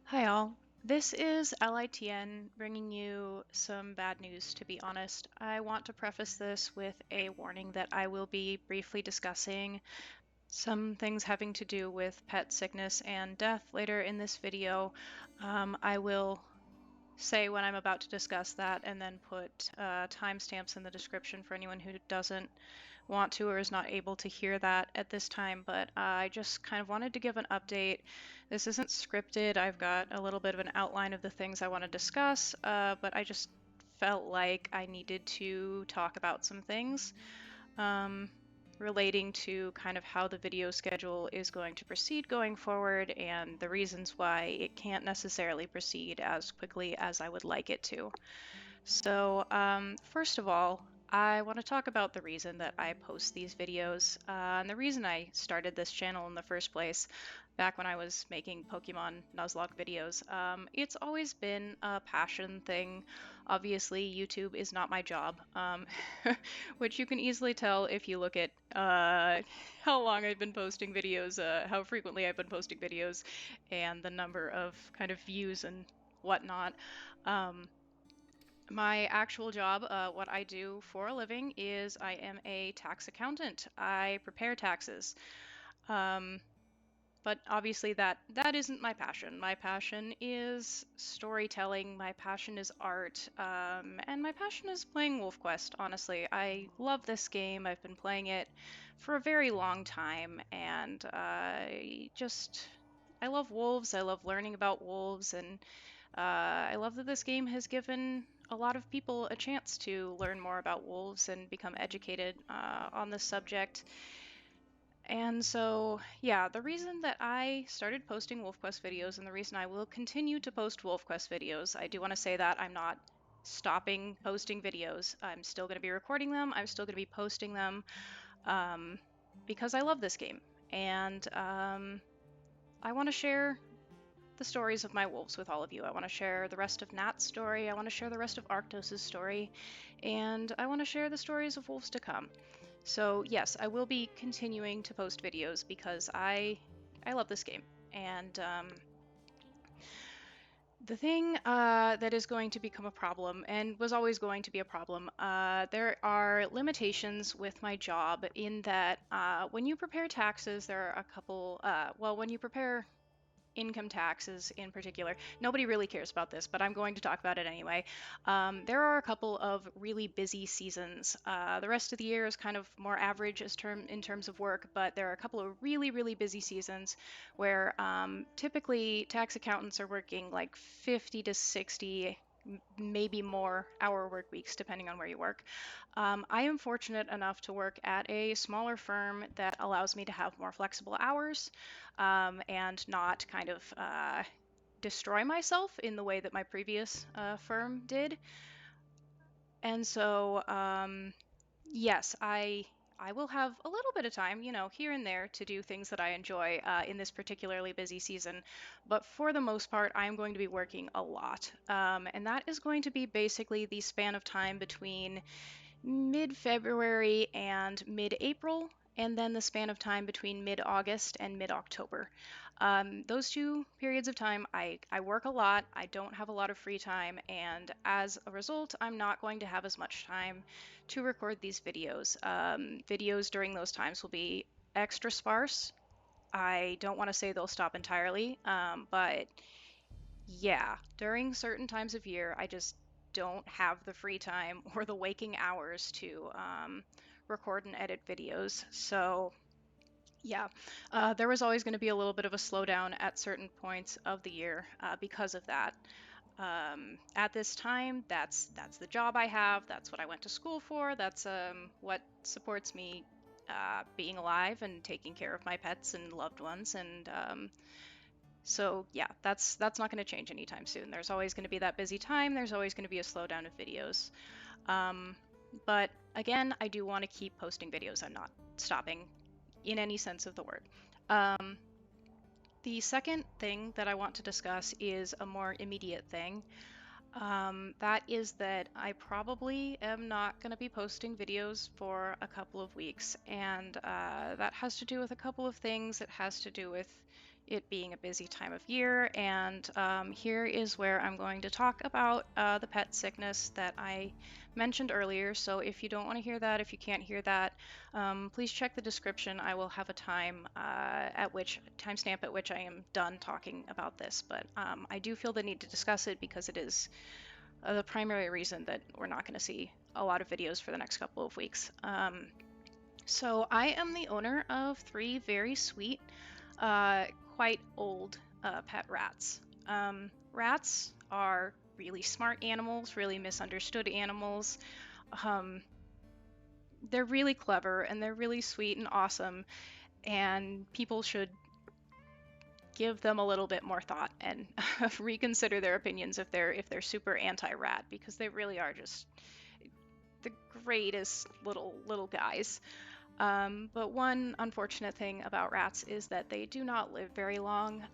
Hi all. This is LITN bringing you some bad news, to be honest. I want to preface this with a warning that I will be briefly discussing some things having to do with pet sickness and death later in this video. I will say when I'm about to discuss that and then put timestamps in the description for anyone who doesn't want to or is not able to hear that at this time. But I just kind of wanted to give an update. This isn't scripted. I've got a little bit of an outline of the things I want to discuss, but I just felt like I needed to talk about some things. Relating to kind of how the video schedule is going to proceed going forward and the reasons why it can't necessarily proceed as quickly as I would like it to. So, first of all, I want to talk about the reason that I post these videos, and the reason I started this channel in the first place, back when I was making Pokemon Nuzlocke videos. It's always been a passion thing. Obviously, YouTube is not my job, which you can easily tell if you look at how long I've been posting videos, how frequently I've been posting videos, and the number of kind of views and whatnot. Um, my actual job, what I do for a living, is I am a tax accountant. I prepare taxes. Um, but obviously that isn't my passion. My passion is storytelling. My passion is art. And my passion is playing WolfQuest, honestly. I love this game. I've been playing it for a very long time, and I love wolves. I love learning about wolves, and I love that this game has given a lot of people a chance to learn more about wolves and become educated on this subject. And so, yeah, the reason that I started posting WolfQuest videos and the reason I will continue to post WolfQuest videos, I do want to say that I'm not stopping posting videos. I'm still going to be recording them, I'm still going to be posting them um, because I love this game. And I want to share the stories of my wolves with all of you. I want to share the rest of Nat's story. I want to share the rest of Arctos' story. And I want to share the stories of wolves to come. So yes, I will be continuing to post videos because I love this game. And the thing that is going to become a problem, and was always going to be a problem, there are limitations with my job in that when you prepare taxes, there are a couple, well, when you prepare income taxes in particular. Nobody really cares about this, but I'm going to talk about it anyway. There are a couple of really busy seasons. The rest of the year is kind of more average in terms of work, but there are a couple of really, really busy seasons where typically tax accountants are working like 50 to 60 maybe more hour work weeks, depending on where you work. I am fortunate enough to work at a smaller firm that allows me to have more flexible hours and not kind of destroy myself in the way that my previous firm did. And so, yes, I will have a little bit of time, here and there to do things that I enjoy in this particularly busy season. But for the most part, I'm going to be working a lot. And that is going to be basically the span of time between mid-February and mid-April, and then the span of time between mid-August and mid-October. Those two periods of time, I work a lot, I don't have a lot of free time, and as a result, I'm not going to have as much time to record these videos. Videos during those times will be extra sparse. I don't want to say they'll stop entirely, but yeah, during certain times of year, I just don't have the free time or the waking hours to record and edit videos. So, yeah, there was always going to be a little bit of a slowdown at certain points of the year because of that. At this time, that's the job I have. That's what I went to school for. That's what supports me being alive and taking care of my pets and loved ones. And so yeah, that's not going to change anytime soon. There's always going to be that busy time. There's always going to be a slowdown of videos. Um, but again, I do want to keep posting videos. I'm not stopping in any sense of the word. The second thing that I want to discuss is a more immediate thing. That is that I probably am not going to be posting videos for a couple of weeks, and that has to do with a couple of things. It has to do with it being a busy time of year, and here is where I'm going to talk about the pet sickness that I mentioned earlier. So if you don't want to hear that, if you can't hear that, please check the description. I will have a timestamp at which I am done talking about this, but I do feel the need to discuss it because it is the primary reason that we're not going to see a lot of videos for the next couple of weeks. So I am the owner of 3 very sweet, uh, quite old pet rats. Rats are really smart animals, really misunderstood animals. Um, they're really clever and they're really sweet and awesome, and people should give them a little bit more thought and reconsider their opinions if they're super anti-rat, because they really are just the greatest little guys. But one unfortunate thing about rats is that they do not live very long.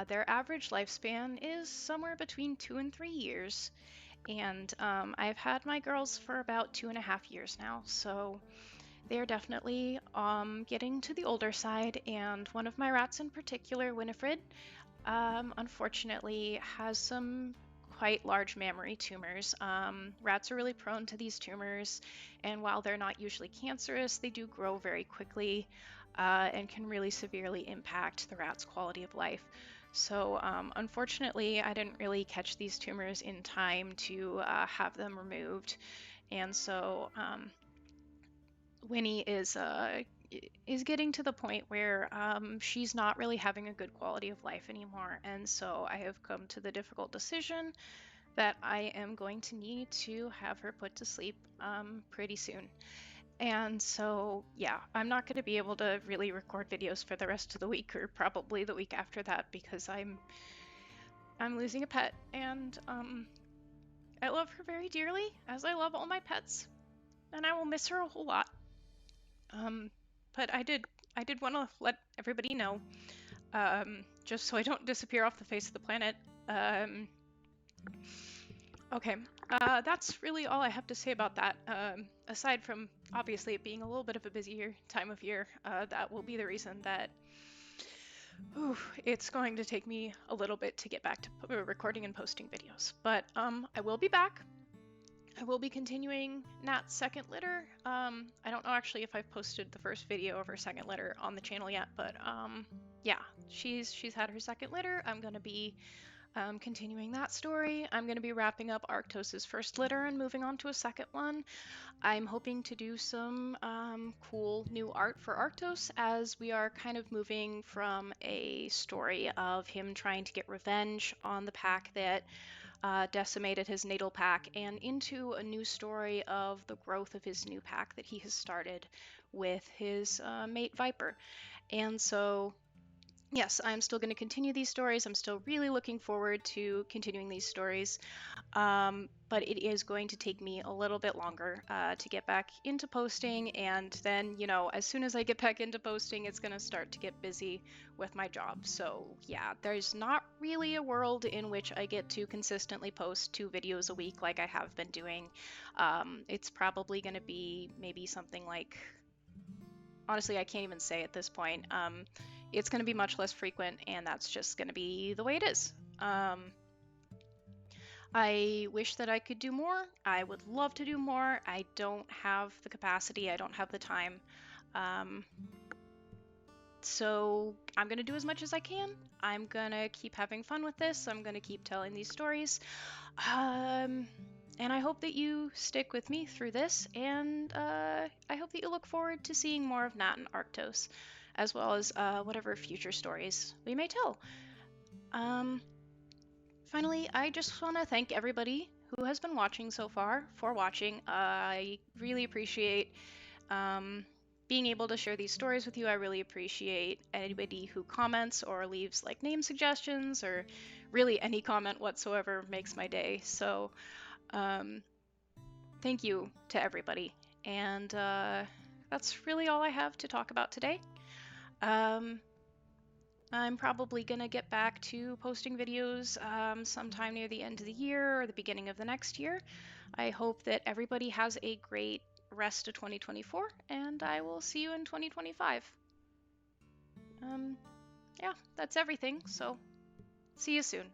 Their average lifespan is somewhere between 2 and 3 years, and I've had my girls for about 2.5 years now, so they are definitely getting to the older side. And one of my rats in particular, Winifred, unfortunately has some quite large mammary tumors. Rats are really prone to these tumors, and while they're not usually cancerous, they do grow very quickly and can really severely impact the rat's quality of life. So, unfortunately, I didn't really catch these tumors in time to have them removed, and so Winnie is getting to the point where she's not really having a good quality of life anymore, and so I have come to the difficult decision that I am going to need to have her put to sleep pretty soon. And so, yeah, I'm not going to be able to really record videos for the rest of the week, or probably the week after that, because I'm losing a pet, and I love her very dearly, as I love all my pets, and I will miss her a whole lot. Um, but I did want to let everybody know, just so I don't disappear off the face of the planet. Um, okay, that's really all I have to say about that. Aside from obviously it being a little bit of a busier time of year, that will be the reason that it's going to take me a little bit to get back to recording and posting videos. But I will be back. I will be continuing Nat's second litter. I don't know actually if I've posted the first video of her second litter on the channel yet, but yeah, she's had her second litter. I'm gonna be continuing that story. I'm gonna be wrapping up Arctos's first litter and moving on to a second one. I'm hoping to do some cool new art for Arctos, as we are kind of moving from a story of him trying to get revenge on the pack that decimated his natal pack, and into a new story of the growth of his new pack that he has started with his mate Viper. And so, yes, I'm still going to continue these stories. I'm still really looking forward to continuing these stories. But it is going to take me a little bit longer to get back into posting, and then, as soon as I get back into posting, it's going to start to get busy with my job. So yeah, there's not really a world in which I get to consistently post 2 videos a week like I have been doing. It's probably going to be maybe something like, honestly, I can't even say at this point. It's going to be much less frequent, and that's just going to be the way it is. I wish that I could do more. I would love to do more. I don't have the capacity, I don't have the time. Um, so I'm going to do as much as I can. I'm going to keep having fun with this. I'm going to keep telling these stories. And I hope that you stick with me through this, and I hope that you look forward to seeing more of Nat and Arctos, as well as whatever future stories we may tell. Finally, I just want to thank everybody who has been watching so far for watching. I really appreciate being able to share these stories with you. I really appreciate anybody who comments or leaves like name suggestions, or really any comment whatsoever makes my day. So thank you to everybody. And that's really all I have to talk about today. I'm probably going to get back to posting videos sometime near the end of the year or the beginning of the next year. I hope that everybody has a great rest of 2024, and I will see you in 2025. Yeah, that's everything. So see you soon.